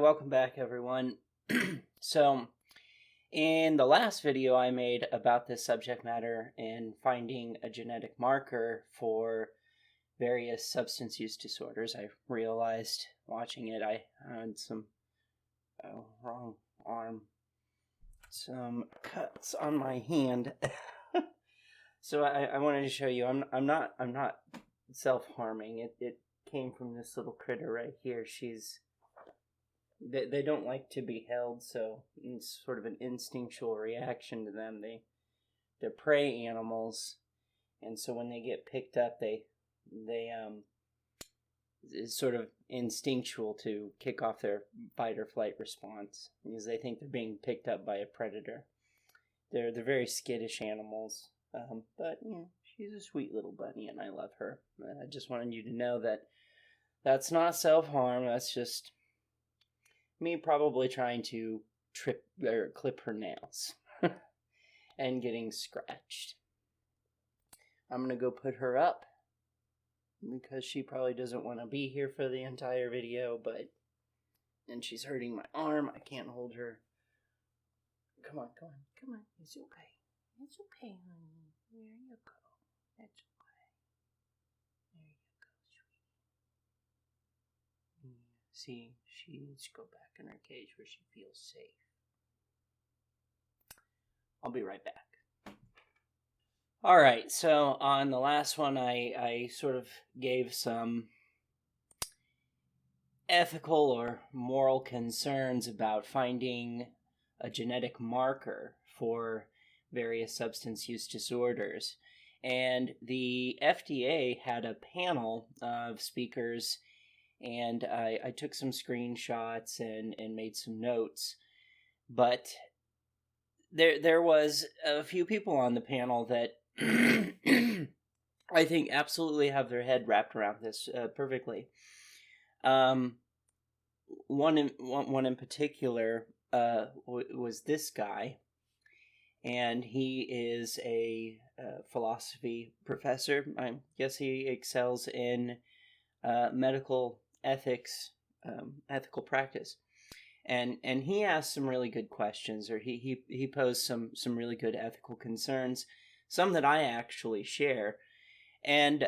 welcome back everyone. So, in the last video I made about this subject matter and finding a genetic marker for various substance use disorders, I realized watching it I had some wrong arm, some cuts on my hand. So I wanted to show you I'm not self-harming. It came from this little critter right here. They don't like to be held, so it's sort of an instinctual reaction to them. They're prey animals, and so when they get picked up, it's sort of instinctual to kick off their fight or flight response because they think they're being picked up by a predator. They're very skittish animals, but she's a sweet little bunny, and I love her. I just wanted you to know that that's not self-harm. That's just me probably trying to clip her nails and getting scratched. I'm going to go put her up because she probably doesn't want to be here for the entire video, and she's hurting my arm. I can't hold her. Come on. It's okay. It's okay, honey. There you go. That's okay. There you go, sweetie. See, she needs to go back in her cage where she feels safe. I'll be right back. Alright, so on the last one I sort of gave some ethical or moral concerns about finding a genetic marker for various substance use disorders. And the FDA had a panel of speakers, and I took some screenshots and made some notes. But there was a few people on the panel that I think absolutely have their head wrapped around this perfectly. One in particular was this guy, and he is a philosophy professor. I guess he excels in medical ethics, ethical practice, and he asked some really good questions, or he posed some really good ethical concerns, some that I actually share. And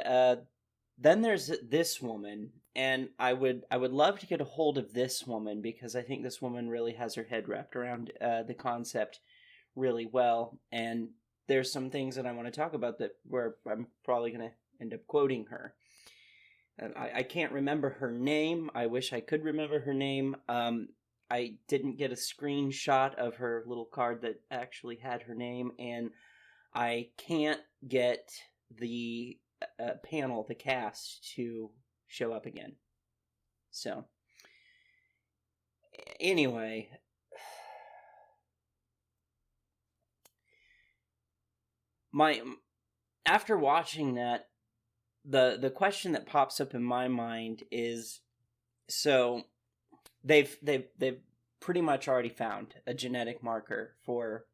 then there's this woman, and I would love to get a hold of this woman because I think this woman really has her head wrapped around the concept really well, and there's some things that I want to talk about where I'm probably going to end up quoting her. I can't remember her name. I wish I could remember her name. I didn't get a screenshot of her little card that actually had her name, and I can't get the panel, the cast, to show up again. So, anyway, after watching that, the question that pops up in my mind is, so they've pretty much already found a genetic marker for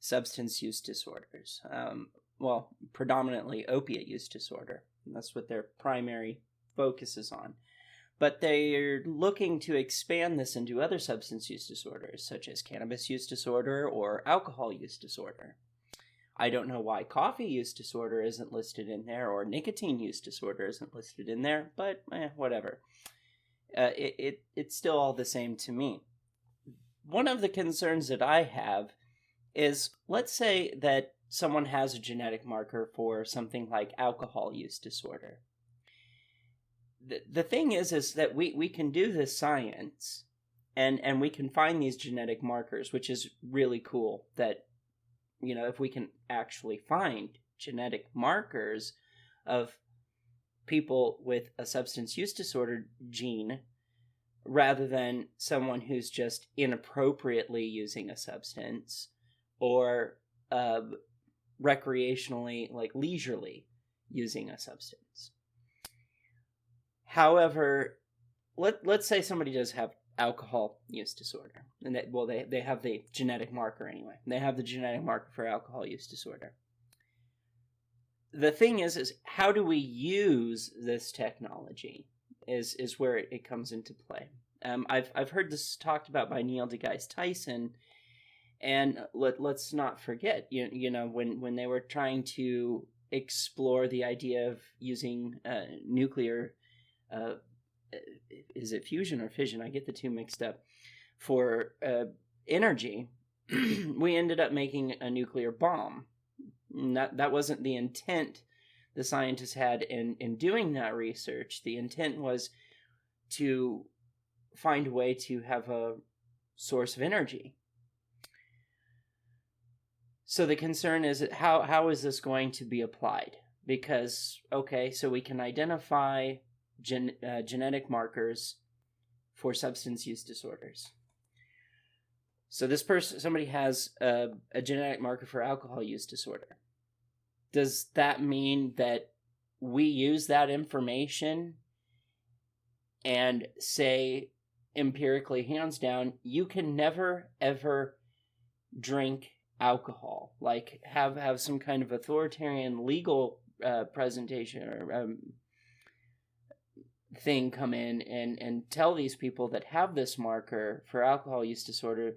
substance use disorders. Well, predominantly opiate use disorder. That's what their primary focus is on. But they're looking to expand this into other substance use disorders, such as cannabis use disorder or alcohol use disorder. I don't know why coffee use disorder isn't listed in there, or nicotine use disorder isn't listed in there, but whatever. It's still all the same to me. One of the concerns that I have is, let's say that someone has a genetic marker for something like alcohol use disorder. The thing is that we can do this science, and we can find these genetic markers, which is really cool that, if we can actually find genetic markers of people with a substance use disorder gene rather than someone who's just inappropriately using a substance or recreationally, like leisurely using a substance. However, let's say somebody does have alcohol use disorder, and they have the genetic marker anyway. They have the genetic marker for alcohol use disorder. The thing is how do we use this technology is where it comes into play. I've heard this talked about by Neil deGrasse Tyson, and let's not forget, you know, when they were trying to explore the idea of using nuclear, uh, is it fusion or fission? I get the two mixed up. For energy, we ended up making a nuclear bomb. That wasn't the intent the scientists had in doing that research. The intent was to find a way to have a source of energy. So the concern is how is this going to be applied? Because, okay, so we can identify genetic markers for substance use disorders. So this person, somebody has a genetic marker for alcohol use disorder. Does that mean that we use that information and say empirically, hands down, you can never ever drink alcohol? Like have some kind of authoritarian legal presentation or thing come in and tell these people that have this marker for alcohol use disorder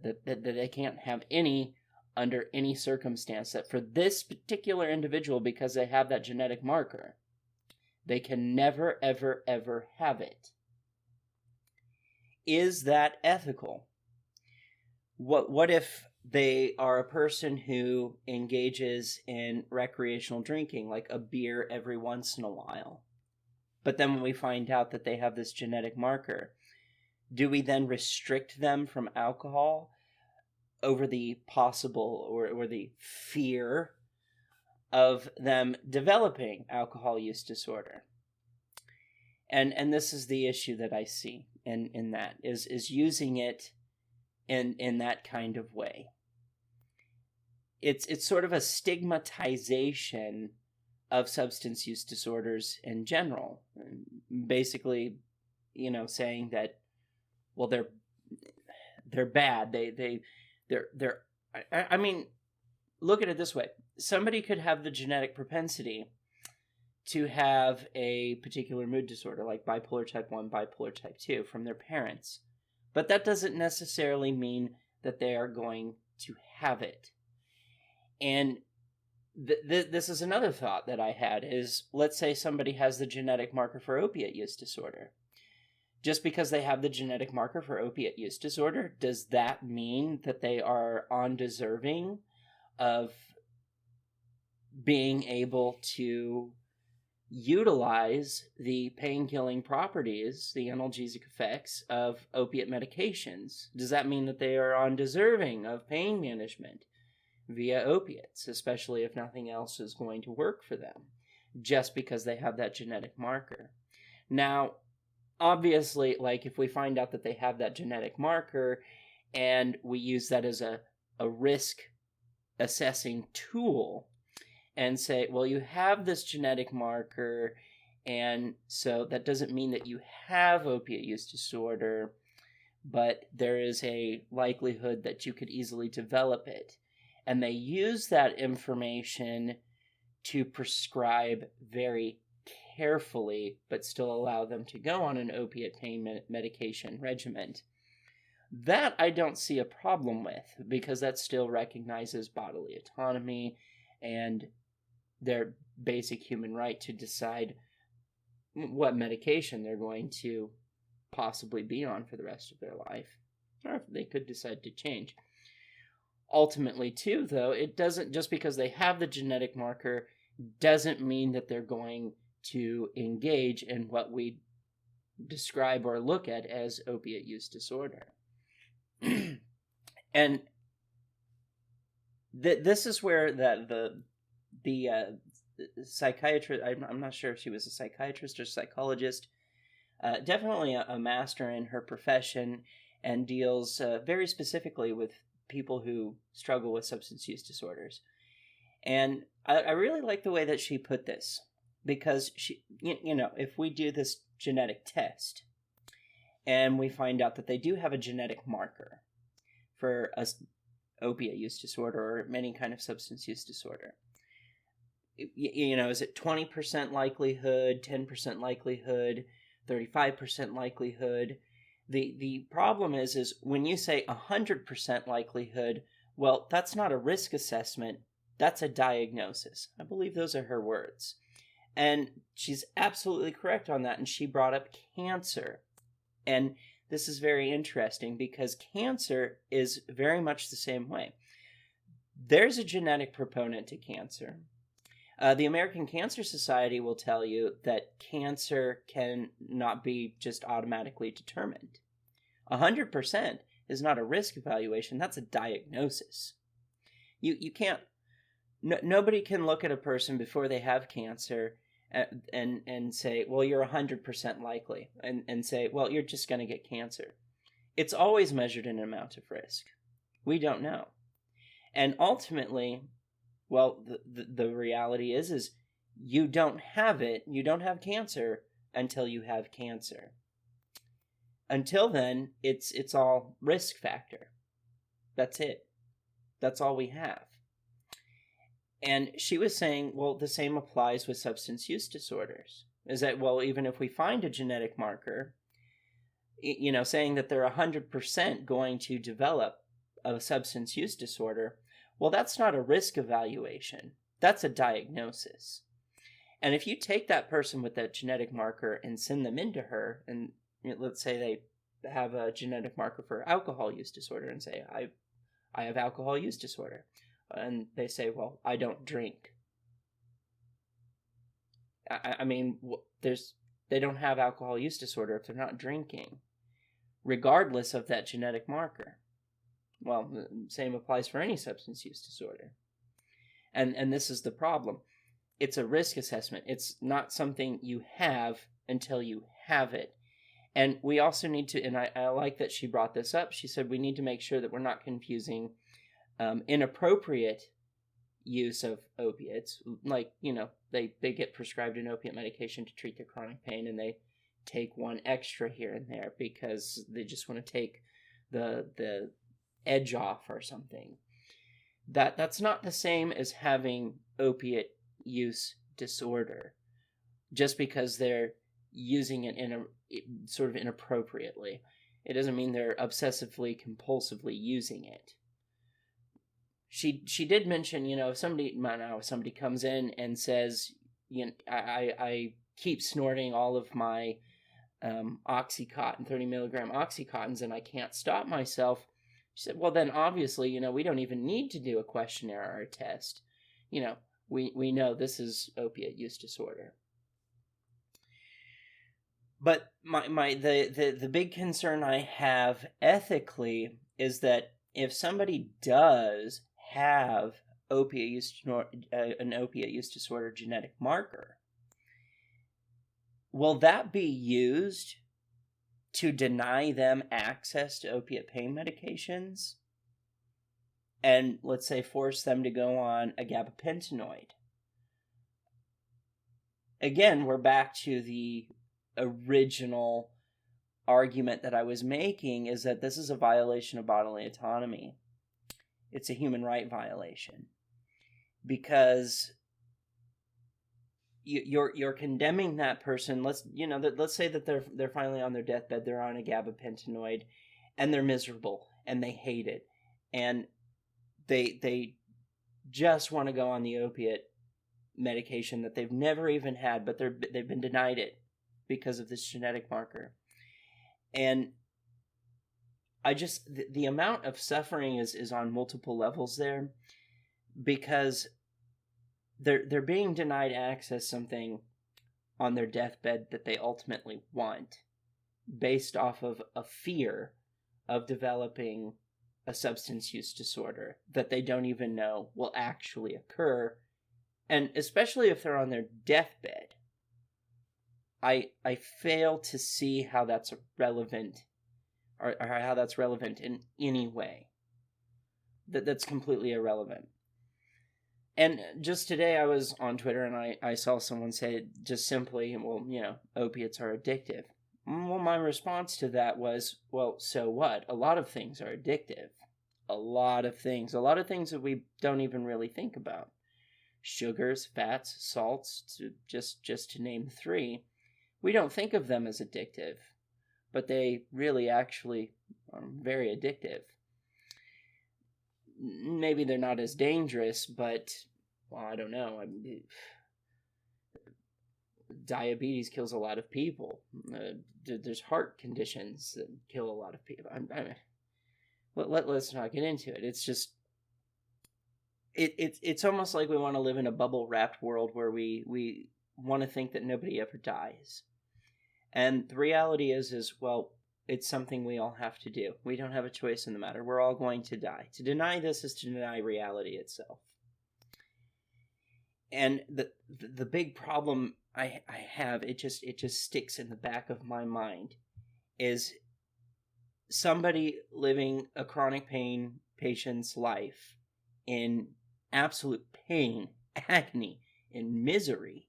that they can't have any under any circumstance, that for this particular individual, because they have that genetic marker, they can never, ever, ever have it. Is that ethical? What if they are a person who engages in recreational drinking, like a beer every once in a while? But then when we find out that they have this genetic marker, do we then restrict them from alcohol over the possible or the fear of them developing alcohol use disorder? And this is the issue that I see in that, is using it in that kind of way. It's sort of a stigmatization of substance use disorders in general. Basically, you know, saying that, well, they're bad. They're I mean, look at it this way. Somebody could have the genetic propensity to have a particular mood disorder, like bipolar type 1, bipolar type 2, from their parents. But that doesn't necessarily mean that they are going to have it. And this is another thought that I had, is let's say somebody has the genetic marker for opiate use disorder. Just because they have the genetic marker for opiate use disorder, does that mean that they are undeserving of being able to utilize the pain-killing properties, the analgesic effects of opiate medications? Does that mean that they are undeserving of pain management via opiates, especially if nothing else is going to work for them, just because they have that genetic marker? Now, obviously, like, if we find out that they have that genetic marker and we use that as a risk assessing tool and say, well, you have this genetic marker, and so that doesn't mean that you have opiate use disorder, but there is a likelihood that you could easily develop it. And they use that information to prescribe very carefully, but still allow them to go on an opiate pain medication regimen. That I don't see a problem with, because that still recognizes bodily autonomy and their basic human right to decide what medication they're going to possibly be on for the rest of their life, or if they could decide to change. Ultimately, too, though, it doesn't, just because they have the genetic marker, doesn't mean that they're going to engage in what we describe or look at as opiate use disorder. And this is where the psychiatrist, I'm not sure if she was a psychiatrist or psychologist, definitely a master in her profession, and deals very specifically with people who struggle with substance use disorders. And I really like the way that she put this, because she, you know, if we do this genetic test and we find out that they do have a genetic marker for a opiate use disorder or any kind of substance use disorder, you know, is it 20% likelihood, 10% likelihood, 35% likelihood The problem is when you say 100% likelihood, well, that's not a risk assessment, that's a diagnosis. I believe those are her words. And she's absolutely correct on that, and she brought up cancer. And this is very interesting because cancer is very much the same way. There's a genetic proponent to cancer. The American Cancer Society will tell you that cancer can not be just automatically determined. 100% is not a risk evaluation, that's a diagnosis. You can't, nobody can look at a person before they have cancer and say, well, you're 100% likely, and say, well, you're just going to get cancer. It's always measured in an amount of risk. We don't know. And ultimately, well, the reality is you don't have it, you don't have cancer until you have cancer. Until then, it's all risk factor. That's it. That's all we have. And she was saying, well, the same applies with substance use disorders. Is that, well, even if we find a genetic marker, saying that they're 100% going to develop a substance use disorder, well, that's not a risk evaluation. That's a diagnosis. And if you take that person with that genetic marker and send them into her, and let's say they have a genetic marker for alcohol use disorder and say, I have alcohol use disorder. And they say, well, I don't drink. I mean, they don't have alcohol use disorder if they're not drinking, regardless of that genetic marker. Well, the same applies for any substance use disorder. And this is the problem. It's a risk assessment. It's not something you have until you have it. And we also need to, and I like that she brought this up, she said we need to make sure that we're not confusing inappropriate use of opiates. Like, they get prescribed an opiate medication to treat their chronic pain, and they take one extra here and there because they just want to take the edge off or something. That's not the same as having opiate use disorder, just because they're using it in a sort of inappropriately. It doesn't mean they're obsessively compulsively using it. She did mention, if somebody comes in and says, I keep snorting all of my Oxycontin, 30 milligram Oxycontins, and I can't stop myself. She said, well, then obviously, we don't even need to do a questionnaire or a test. We know this is opiate use disorder. But the big concern I have ethically is that if somebody does have an opiate use disorder genetic marker, will that be used to deny them access to opiate pain medications? And let's say force them to go on a gabapentinoid. Again, we're back to the original argument that I was making, is that this is a violation of bodily autonomy. It's a human right violation, because you're condemning that person. Let's say that they're finally on their deathbed, they're on a gabapentinoid, and they're miserable and they hate it, and they just want to go on the opiate medication that they've never even had, but they've been denied it because of this genetic marker. And the amount of suffering is on multiple levels there, because they're being denied access something on their deathbed that they ultimately want, based off of a fear of developing a substance use disorder that they don't even know will actually occur. And especially if they're on their deathbed, I fail to see how that's relevant, or how that's relevant in any way. That's completely irrelevant. And just today I was on Twitter and I saw someone say just simply, well, opiates are addictive. Well, my response to that was, well, so what? A lot of things are addictive. A lot of things that we don't even really think about. Sugars, fats, salts, just to name 3. We don't think of them as addictive. but they really actually are very addictive. Maybe they're not as dangerous, but, well, I don't know. Diabetes kills a lot of people. There's heart conditions that kill a lot of people. Let's not get into it. It's just, it's almost like we want to live in a bubble-wrapped world where we want to think that nobody ever dies. And the reality is, well, it's something we all have to do. We don't have a choice in the matter. We're all going to die. To deny this is to deny reality itself. And the big problem I have, it just sticks in the back of my mind, is somebody living a chronic pain patient's life in absolute pain, agony, and misery.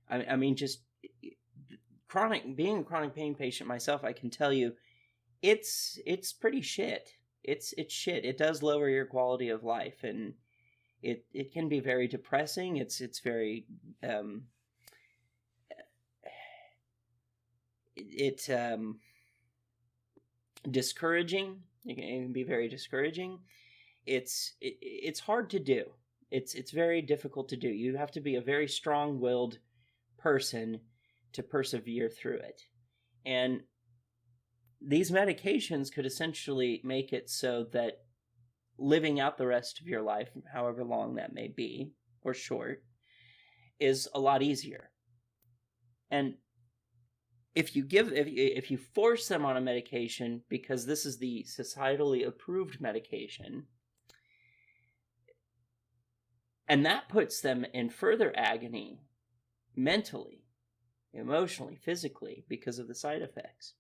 I mean, just being a chronic pain patient myself, I can tell you, it's pretty shit. It's shit. It does lower your quality of life, and it can be very depressing. It's very discouraging. It can be very discouraging. It's hard to do. It's very difficult to do. You have to be a very strong-willed person to persevere through it. And these medications could essentially make it so that living out the rest of your life, however long that may be, or short, is a lot easier. And if you force them on a medication because this is the societally approved medication, and that puts them in further agony mentally, emotionally, physically, because of the side effects,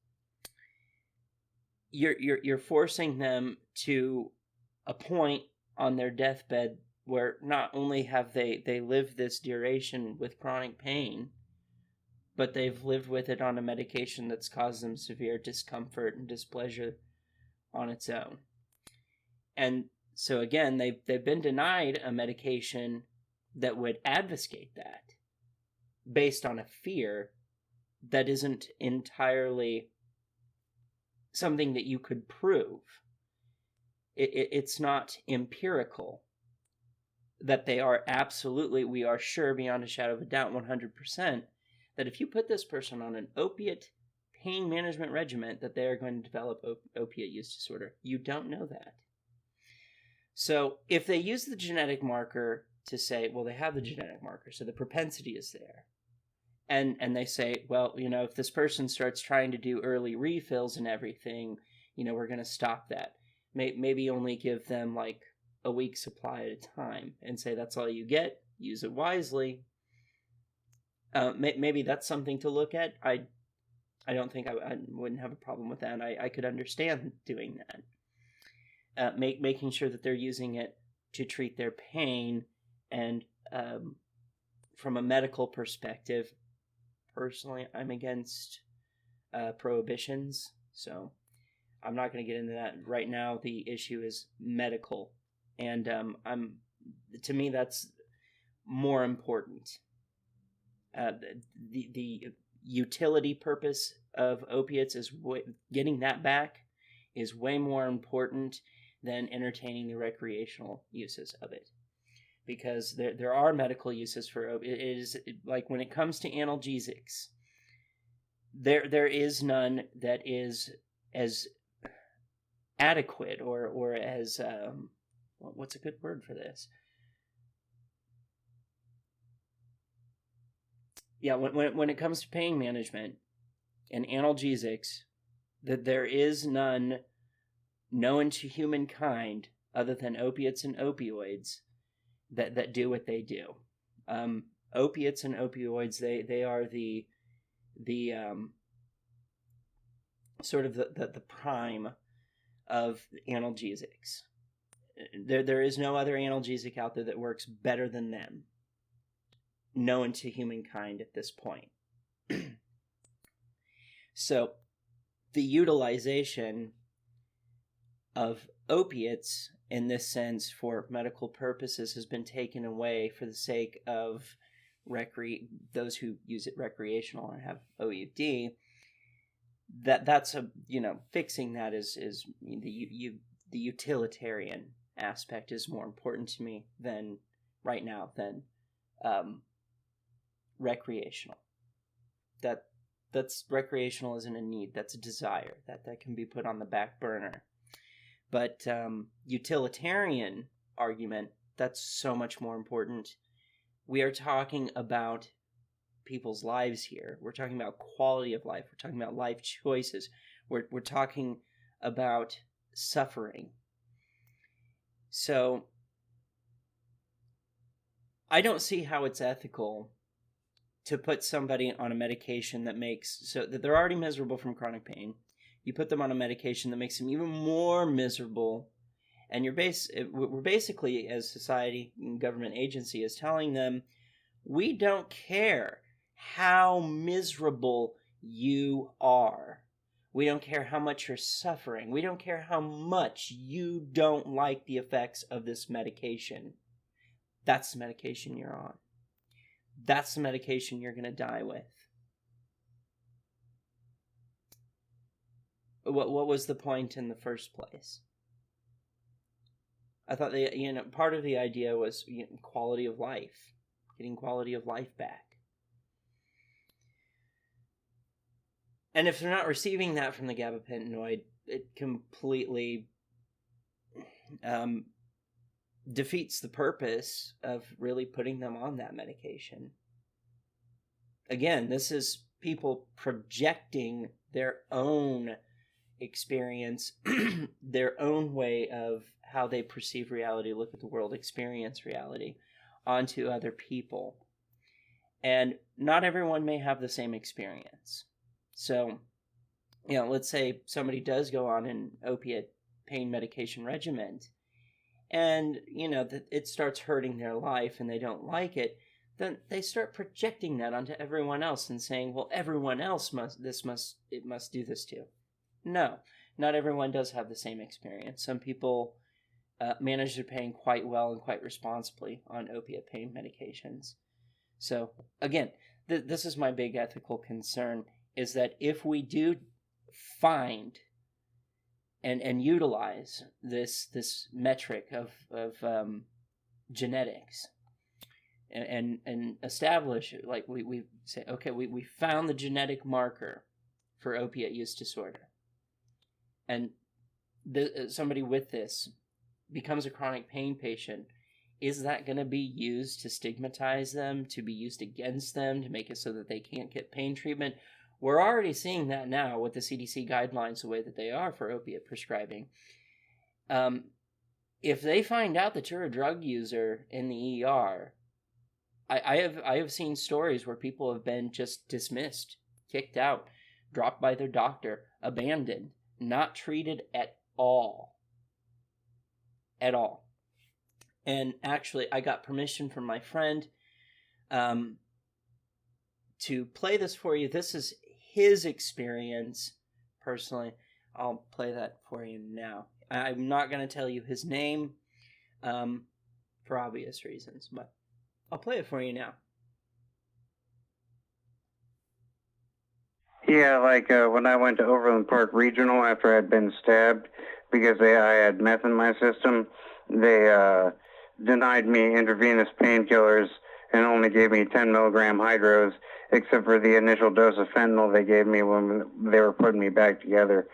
you're forcing them to a point on their deathbed where not only have they lived this duration with chronic pain, but they've lived with it on a medication that's caused them severe discomfort and displeasure on its own. And so again, they've been denied a medication that would advocate that based on a fear that isn't entirely something that you could prove. It's not empirical that they are absolutely, we are sure beyond a shadow of a doubt, 100%, that if you put this person on an opiate pain management regimen, that they are going to develop opiate use disorder. You don't know that. So if they use the genetic marker to say, well, they have the genetic marker, so the propensity is there. And they say, well, if this person starts trying to do early refills and everything, we're going to stop that. Maybe only give them like a week's supply at a time and say that's all you get. Use it wisely. Maybe that's something to look at. I don't think I wouldn't have a problem with that. I could understand doing that. Making sure that they're using it to treat their pain, and from a medical perspective, personally, I'm against prohibitions, so I'm not going to get into that right now. The issue is medical, and to me that's more important. The utility purpose of opiates is getting that back is way more important than entertaining the recreational uses of it. Because there are medical uses for opiates. It is like when it comes to analgesics, there is none that is as adequate or as what's a good word for this? Yeah, when it comes to pain management and analgesics, that there is none known to humankind other than opiates and opioids that do what they do. Opiates and opioids, they are the sort of the prime of analgesics. There is no other analgesic out there that works better than them, known to humankind at this point. So the utilization of opiates in this sense for medical purposes has been taken away for the sake of those who use it recreational and have OUD. that's a, fixing that is the utilitarian aspect is more important to me than right now than recreational. That's recreational isn't a need, that's a desire that can be put on the back burner. But utilitarian argument, that's so much more important. We are talking about people's lives here. We're talking about quality of life. We're talking about life choices. We're talking about suffering. So I don't see how it's ethical to put somebody on a medication that makes so that they're already miserable from chronic pain. You put them on a medication that makes them even more miserable, and we're basically, as society and government agency, is telling them, we don't care how miserable you are. We don't care how much you're suffering. We don't care how much you don't like the effects of this medication. That's the medication you're on. That's the medication you're going to die with. What was the point in the first place? I thought part of the idea was quality of life, getting quality of life back. And if they're not receiving that from the gabapentinoid, it completely defeats the purpose of really putting them on that medication. Again, this is people projecting their own experience, their own way of how they perceive reality, look at the world, experience reality onto other people. And not everyone may have the same experience. So, let's say somebody does go on an opiate pain medication regimen, and, it starts hurting their life and they don't like it, then they start projecting that onto everyone else and saying, well, everyone else must do this too. No, not everyone does have the same experience. Some people manage their pain quite well and quite responsibly on opiate pain medications. So, again, this is my big ethical concern, is that if we do find and utilize this metric of genetics and establish, like we say, okay, we found the genetic marker for opiate use disorder, and somebody with this becomes a chronic pain patient, is that going to be used to stigmatize them, to be used against them, to make it so that they can't get pain treatment? We're already seeing that now with the CDC guidelines the way that they are for opiate prescribing. If they find out that you're a drug user in the ER, I have seen stories where people have been just dismissed, kicked out, dropped by their doctor, abandoned, not treated at all. At all. And actually, I got permission from my friend to play this for you. This is his experience, personally. I'll play that for you now. I'm not going to tell you his name for obvious reasons, but I'll play it for you now. Yeah, like when I went to Overland Park Regional after I'd been stabbed because I had meth in my system, they denied me intravenous painkillers and only gave me 10 milligram hydros, except for the initial dose of fentanyl they gave me when they were putting me back together.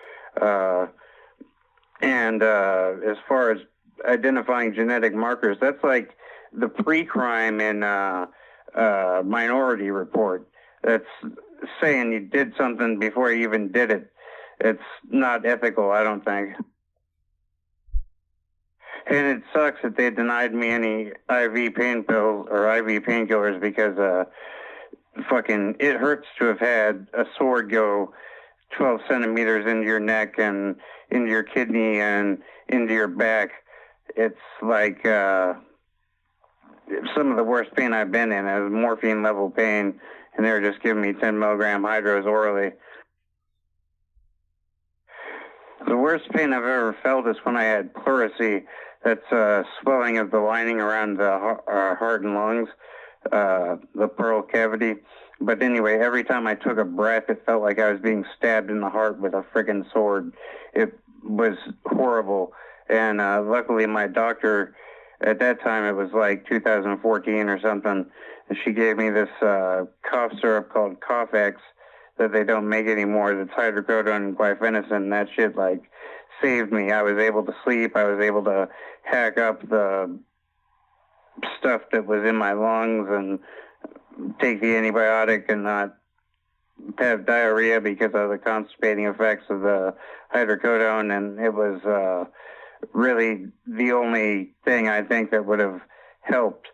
And as far as identifying genetic markers, that's like the pre-crime in Minority Report. That's saying you did something before you even did it. It's not ethical, I don't think. And it sucks that they denied me any IV pain pills or IV painkillers because it hurts to have had a sword go 12 centimeters into your neck and into your kidney and into your back. It's like some of the worst pain I've been in. It was morphine level pain, and they were just giving me 10 milligram hydros orally. The worst pain I've ever felt is when I had pleurisy. That's swelling of the lining around the heart and lungs. the pleural cavity. But anyway, every time I took a breath, it felt like I was being stabbed in the heart with a friggin' sword. It was horrible. And luckily, my doctor, at that time, it was like 2014 or something, and she gave me this cough syrup called Coughx that they don't make anymore. That's hydrocodone and guaifenesin. That shit, like, saved me. I was able to sleep. I was able to hack up the stuff that was in my lungs and take the antibiotic and not have diarrhea because of the constipating effects of the hydrocodone. And it was really the only thing I think that would have helped,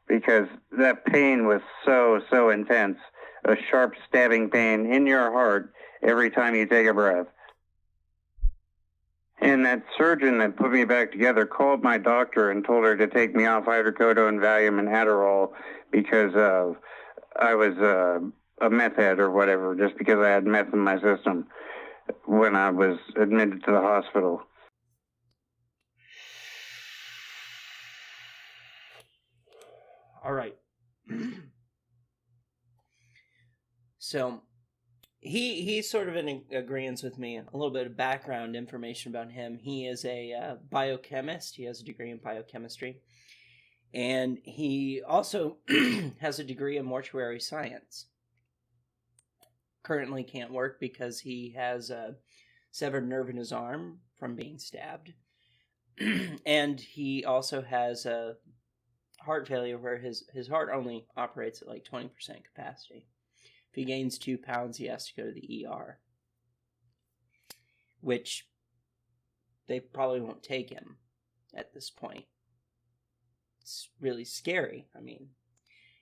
because that pain was so intense. A sharp stabbing pain in your heart every time you take a breath. And that surgeon that put me back together called my doctor and told her to take me off hydrocodone, Valium, and Adderall because I was a meth head or whatever, just because I had meth in my system when I was admitted to the hospital. All right. So he's sort of in agreement with me. A little bit of background information about him. He is a biochemist. He has a degree in biochemistry. And he also has a degree in mortuary science. Currently can't work because he has a severed nerve in his arm from being stabbed. And he also has a heart failure where his heart only operates at like 20% capacity. If he gains 2 pounds, he has to go to the ER, which they probably won't take him at this point. It's really scary. I mean,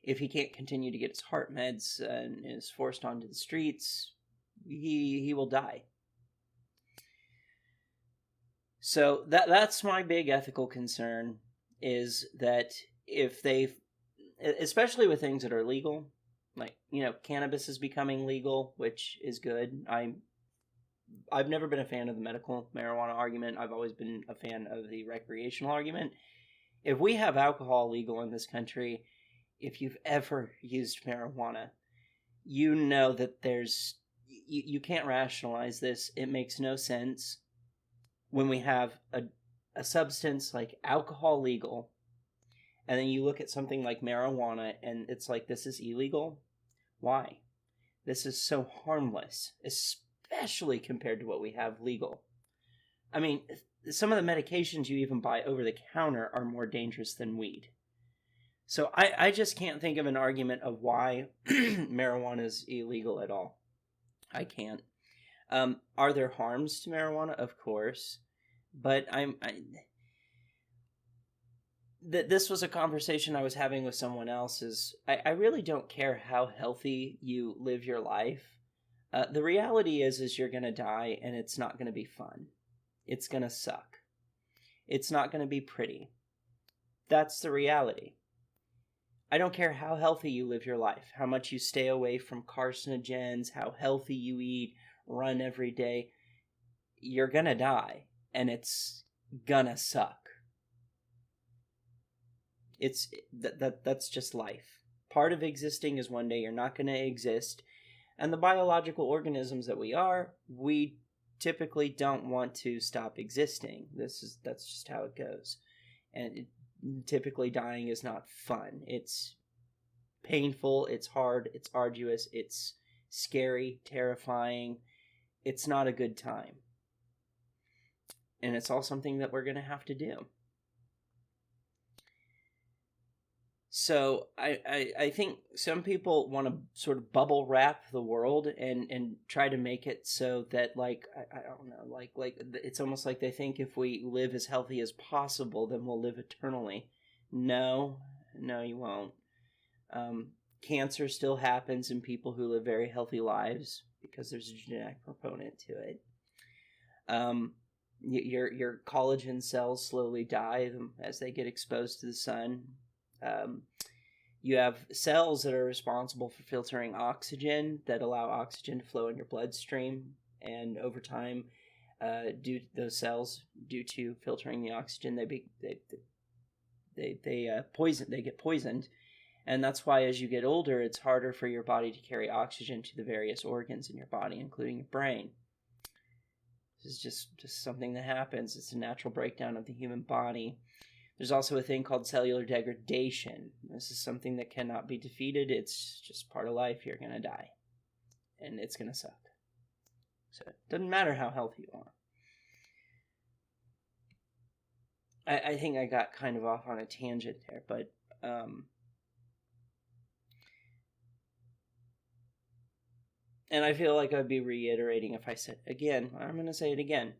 if he can't continue to get his heart meds and is forced onto the streets, he will die. So that's my big ethical concern, is that if they, especially with things that are legal, like, you know, cannabis is becoming legal, which is good. I've never been a fan of the medical marijuana argument. I've always been a fan of the recreational argument. If we have alcohol legal in this country, if you've ever used marijuana, you know that you can't rationalize this. It makes no sense when we have a substance like alcohol legal, and then you look at something like marijuana and it's like, this is illegal. Why? This is so harmless, especially compared to what we have legal. I mean, some of the medications you even buy over the counter are more dangerous than weed. So I just can't think of an argument of why marijuana is illegal at all. I can't. Are there harms to marijuana? Of course. But this was a conversation I was having with someone else. I really don't care how healthy you live your life. The reality is you're going to die, and it's not going to be fun. It's going to suck. It's not going to be pretty. That's the reality. I don't care how healthy you live your life, how much you stay away from carcinogens, how healthy you eat, run every day. You're going to die, and it's going to suck. That's just life. Part of existing is one day you're not going to exist, and the biological organisms that we typically don't want to stop existing. That's just how it goes. And typically dying is not fun. It's painful, it's hard, it's arduous, it's scary, terrifying. It's not a good time. And it's all something that we're going to have to do. So I think some people want to sort of bubble wrap the world and try to make it so that, like, I don't know, like it's almost like they think if we live as healthy as possible, then we'll live eternally. No, you won't. Cancer still happens in people who live very healthy lives because there's a genetic component to it. Your collagen cells slowly die as they get exposed to the sun. You have cells that are responsible for filtering oxygen, that allow oxygen to flow in your bloodstream, and over time, due to filtering the oxygen, they get poisoned, And that's why as you get older, it's harder for your body to carry oxygen to the various organs in your body, including your brain. This is just something that happens. It's a natural breakdown of the human body. There's also a thing called cellular degradation. This is something that cannot be defeated. It's just part of life. You're going to die. And it's going to suck. So it doesn't matter how healthy you are. I think I got kind of off on a tangent there, but and I feel like I'd be reiterating if I said again. I'm going to say it again.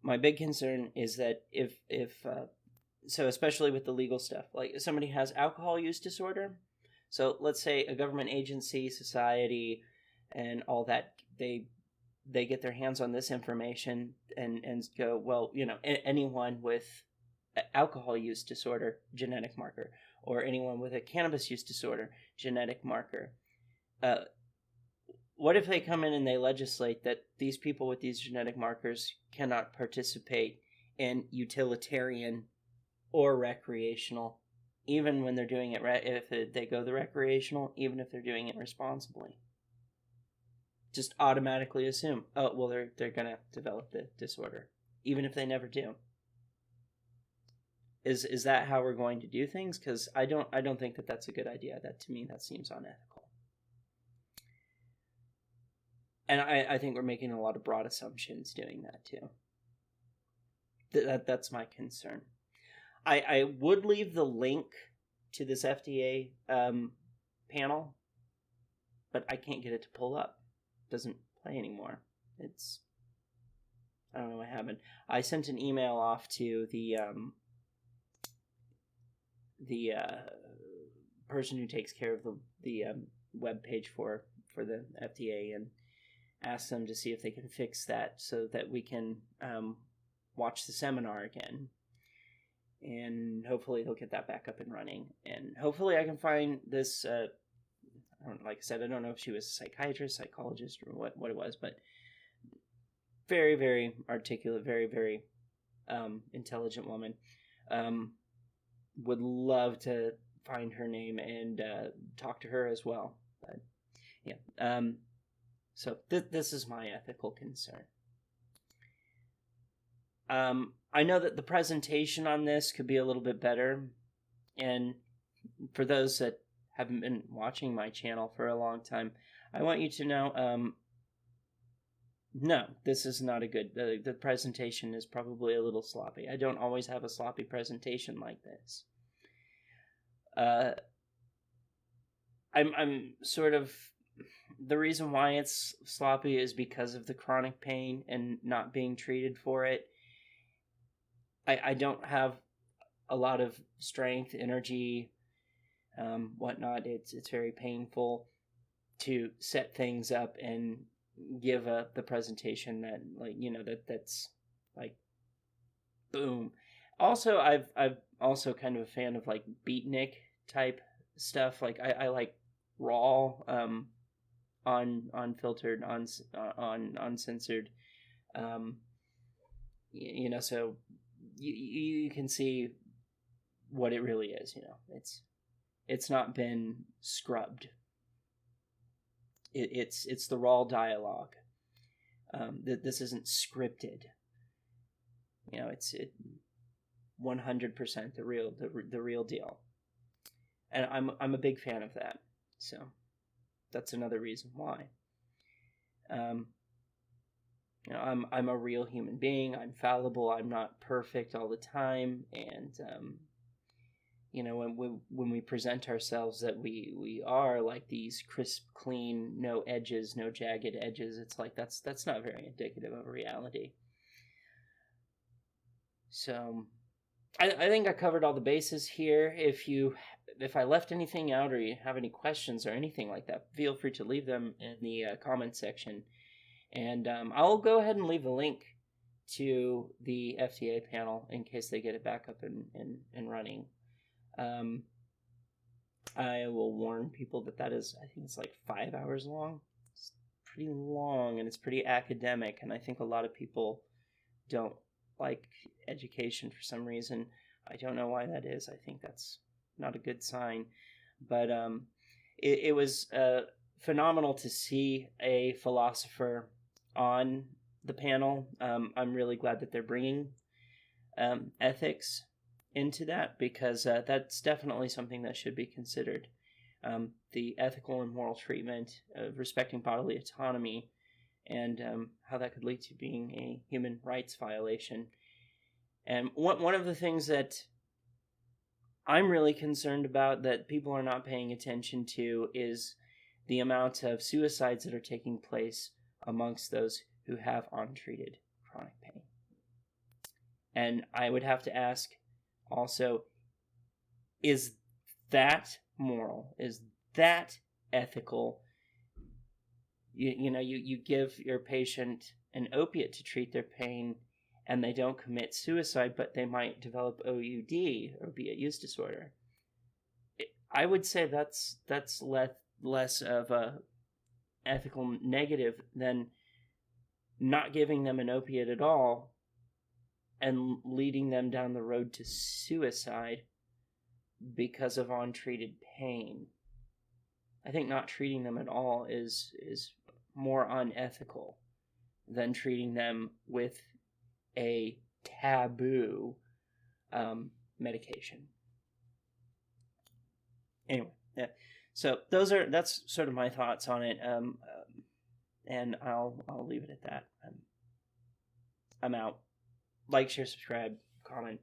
My big concern is that if so especially with the legal stuff, like if somebody has alcohol use disorder, so let's say a government agency, society, and all that, they get their hands on this information and go, well, anyone with alcohol use disorder, genetic marker, or anyone with a cannabis use disorder, genetic marker. What if they come in and they legislate that these people with these genetic markers cannot participate in utilitarian or recreational, even when they're doing it if they go the recreational, even if they're doing it responsibly? Just automatically assume, oh, well, they're going to develop the disorder, even if they never do. Is that how we're going to do things? Because I don't think that that's a good idea. That, to me, that seems unethical. And I think we're making a lot of broad assumptions doing that too. That's my concern. I would leave the link to this FDA panel, but I can't get it to pull up. It doesn't play anymore. I don't know what happened. I sent an email off to the person who takes care of the web page for the FDA and asked them to see if they can fix that so that we can watch the seminar again. And hopefully they'll get that back up and running. And hopefully I can find this, like I said, I don't know if she was a psychiatrist, psychologist, or what it was, but very, very articulate, very, very intelligent woman. Would love to find her name and talk to her as well. But yeah, so this is my ethical concern. I know that the presentation on this could be a little bit better, and for those that haven't been watching my channel for a long time, I want you to know, no, this is not a good, the presentation is probably a little sloppy. I don't always have a sloppy presentation like this. I'm sort of, the reason why it's sloppy is because of the chronic pain and not being treated for it. I don't have a lot of strength, energy, whatnot. It's very painful to set things up and give the presentation that, like, that's like boom. Also, I've also kind of a fan of like beatnik type stuff. Like I like raw, unfiltered, uncensored. So you can see what it really is. It's not been scrubbed. It's the raw dialogue. This isn't scripted. It's 100% the real deal. And I'm a big fan of that. So that's another reason why. I'm a real human being. I'm fallible. I'm not perfect all the time. And when we present ourselves that we are like these crisp, clean, no edges, no jagged edges, it's like that's not very indicative of reality. So I think I covered all the bases here. If I left anything out or you have any questions or anything like that, feel free to leave them in the comment section. And I'll go ahead and leave the link to the FDA panel in case they get it back up and running. I will warn people that is, I think it's like 5 hours long. It's pretty long and it's pretty academic, and I think a lot of people don't like education for some reason. I don't know why that is. I think that's not a good sign. But it was phenomenal to see a philosopher on the panel. I'm really glad that they're bringing ethics into that, because that's definitely something that should be considered. The ethical and moral treatment of respecting bodily autonomy, and how that could lead to being a human rights violation. And one of the things that I'm really concerned about that people are not paying attention to is the amount of suicides that are taking place amongst those who have untreated chronic pain. And I would have to ask also, is that moral? Is that ethical? You give your patient an opiate to treat their pain, and they don't commit suicide, but they might develop OUD, opiate use disorder. I would say that's less of a ethical negative than not giving them an opiate at all and leading them down the road to suicide because of untreated pain. I think not treating them at all is more unethical than treating them with a taboo medication. Anyway, yeah. So that's sort of my thoughts on it, and I'll leave it at that. I'm out. Like, share, subscribe, comment.